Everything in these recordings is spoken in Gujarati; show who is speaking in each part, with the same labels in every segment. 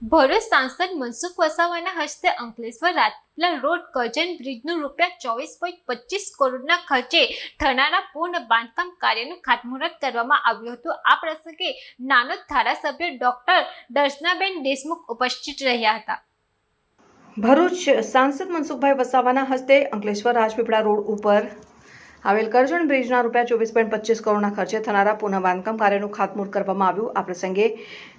Speaker 1: ભરૂચ સાંસદ મનસુખ વસાવાના હસ્તે અંકલેશ્વર રાજપીપળા રોડ કરજણ બ્રિજનું ₹24.25 કરોડના ખર્ચે થનારા પૂર્ણ બાંધકામ કાર્યનું ખાતમુહૂર્ત કરવામાં આવ્યું હતું। આ પ્રસંગે નાનોદ ધારાસભ્ય ડોક્ટર દર્શનાબેન દેશમુખ ઉપસ્થિત રહ્યા હતા।
Speaker 2: ભરૂચ સાંસદ મનસુખભાઈ વસાવાના હસ્તે અંકલેશ્વર રાજપીપળા રોડ ઉપર આવેલ કરજણ બ્રિજના ₹24.25 કરોડના ખર્ચે થનારા પુનઃ બાંધકામ કાર્યનું ખાતમુહૂર્ત કરવામાં આવ્યું। આ પ્રસંગે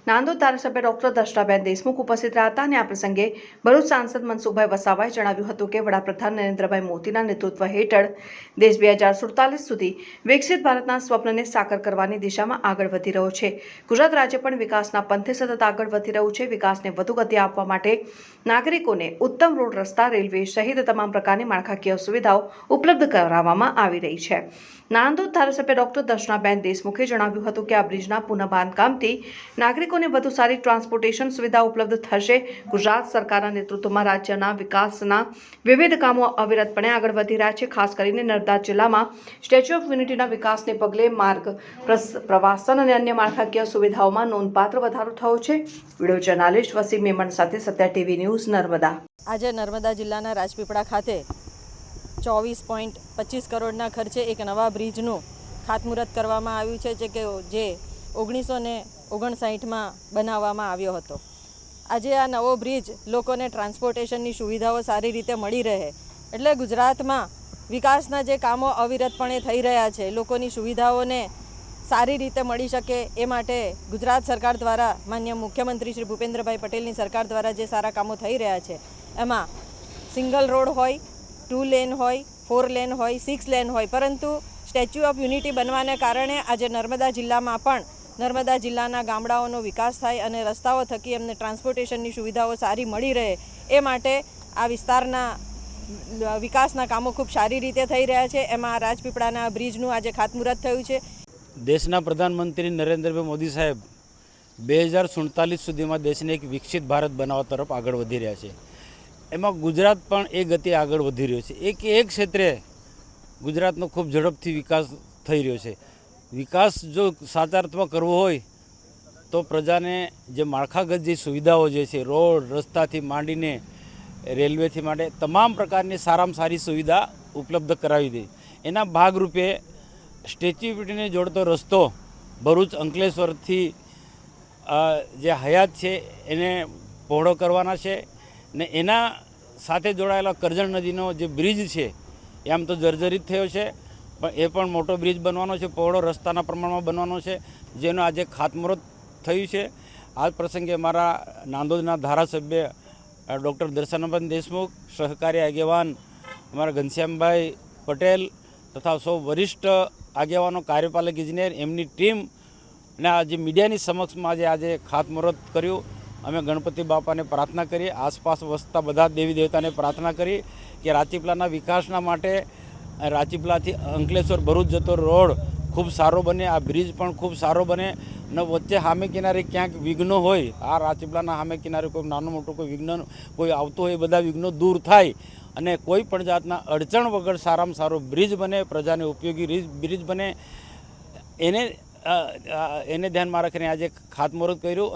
Speaker 2: નાંદોદ ધારાસભ્ય ડોક્ટર દર્શનાબેન દેશમુખ ઉપસ્થિત રહ્યા હતા અને આ પ્રસંગે ભરૂચ સાંસદ મનસુખભાઈ વસાવાએ જણાવ્યું હતું કે વડાપ્રધાન નરેન્દ્રભાઈ મોદીના નેતૃત્વ હેઠળ દેશ 2047 સુધી વિકસિત ભારતના સ્વપ્નને સાકાર કરવાની દિશામાં આગળ વધી રહ્યો છે। ગુજરાત રાજ્ય પણ વિકાસના પંથે સતત આગળ વધી રહ્યું છે। વિકાસને વધુ ગતિ આપવા માટે નાગરિકોને ઉત્તમ રોડ, રસ્તા, રેલવે સહિત તમામ પ્રકારની માળખાકીય સુવિધાઓ ઉપલબ્ધ કરાવવામાં આવી રહી છે। નાંદોદ ધારાસભ્ય ડોક્ટર દર્શનાબેન દેશમુખે જણાવ્યું હતું કે આ બ્રિજના પુનઃ બાંધકામથી નાગરિકોને વધુ સારી ટ્રાન્સપોર્ટેશન સુવિધા ઉપલબ્ધ થશે। ગુજરાત સરકારના નેતૃત્વમાં રાજ્યના વિકાસના વિવિધ કામો અવિરતપણે આગળ વધી રહ્યા છે। ખાસ કરીને નર્મદા જિલ્લામાં સ્ટેચ્યુ ઓફ યુનિટીના વિકાસને પગલે માર્ગ, પ્રવાસન અને અન્ય માળખાકીય સુવિધાઓમાં નોંધપાત્ર વધારો થયો છે। વિડીયો જર્નાલિસ્ટ વસીમ મેમણ સાથે સત્યા ટીવી ન્યૂઝ નર્મદા।
Speaker 3: આજે નર્મદા જિલ્લાના રાજપીપળા ખાતે 24.25 કરોડના ખર્ચે એક નવા બ્રિજનું ખાતમુહૂર્ત કરવામાં આવ્યું છે જે 1959માં બનાવવામાં આવ્યો હતો। આજે આ નવો બ્રિજ લોકોને ટ્રાન્સપોર્ટેશનની સુવિધાઓ સારી રીતે મળી રહે એટલે ગુજરાતમાં વિકાસના જે કામો અવિરતપણે થઈ રહ્યા છે, લોકોની સુવિધાઓને સારી રીતે મળી શકે એ માટે ગુજરાત સરકાર દ્વારા માનનીય મુખ્યમંત્રી શ્રી ભૂપેન્દ્રભાઈ પટેલની સરકાર દ્વારા જે સારા કામો થઈ રહ્યા છે એમાં સિંગલ રોડ હોય, 2 લેન હોય, 4 લેન હોય, 6 લેન હોય, પરંતુ સ્ટેચ્યુ ઓફ યુનિટી બનવાને કારણે આજે નર્મદા જિલ્લામાં પણ નર્મદા જિલ્લાના ગામડાઓનો વિકાસ થાય અને રસ્તાઓ થકી એમને ટ્રાન્સપોર્ટેશનની સુવિધાઓ સારી મળી રહે એ માટે આ વિસ્તારના વિકાસના કામો ખૂબ સારી રીતે થઈ રહ્યા છે। એમાં રાજપીપળાના બ્રિજનું આજે ખાતમુહૂર્ત થયું છે।
Speaker 4: દેશના પ્રધાનમંત્રી નરેન્દ્રભાઈ મોદી સાહેબ 2047 સુધીમાં દેશને એક વિકસિત ભારત બનાવવા તરફ આગળ વધી રહ્યા છે। એમાં ગુજરાત પણ એ ગતિ આગળ વધી રહ્યો છે। એક ક્ષેત્રે ગુજરાતનો ખૂબ ઝડપથી વિકાસ થઈ રહ્યો છે। વિકાસ જો સાચા અર્થમાં કરવો હોય તો પ્રજાને જે માળખાગત જે સુવિધાઓ જે છે, રોડ, રસ્તાથી માંડીને રેલવેથી માંડે તમામ પ્રકારની સારામાં સારી સુવિધા ઉપલબ્ધ કરાવી દે। એના ભાગરૂપે સ્ટેચ્યુ ઓફ યુનિટીને જોડતો રસ્તો ભરૂચ અંકલેશ્વરથી જે હયાત છે એને પહોળો કરવાના છે ને એના સાથે જોડાયેલા કરજણ નદીનો જે બ્રિજ છે એ આમ તો જર્જરિત થયો છે પણ એ પણ મોટો બ્રિજ બનવાનો છે, પહોળો રસ્તાના પ્રમાણમાં બનવાનો છે, જેનો આજે ખાતમુહૂર્ત થયું છે। આ પ્રસંગે મારા નાંદોદના ધારાસભ્ય ડૉક્ટર દર્શનાબેન દેશમુખ, સહકારી આગેવાન અમારા ઘનશ્યામભાઈ પટેલ તથા સૌ વરિષ્ઠ આગેવાનો, કાર્યપાલક ઇજનેર, એમની ટીમ અને આજે મીડિયાની સમક્ષમાં આજે ખાતમુહૂર્ત કર્યું। અમે ગણપતિ બાપાને પ્રાર્થના કરી, આસપાસ વસતા બધા દેવી દેવતાને પ્રાર્થના કરી કે રાજપીપળાના વિકાસના માટે રાજપીપળાથી અંકલેશ્વર ભરૂચ જતો રોડ ખૂબ સારો બને, આ બ્રિજ પણ ખૂબ સારો બને ને વચ્ચે સામે કિનારે ક્યાંક વિઘ્નો હોય, આ રાજપીપળાના સામે કિનારે કોઈ નાનું મોટું કોઈ વિઘ્ન કોઈ આવતું હોય, એ બધા વિઘ્નો દૂર થાય અને કોઈ પણ જાતના અડચણ વગર સારામાં સારો બ્રિજ બને, પ્રજાને ઉપયોગી બ્રિજ બને, એને ધ્યાનમાં રાખીને આજે ખાતમુહૂર્ત કર્યું।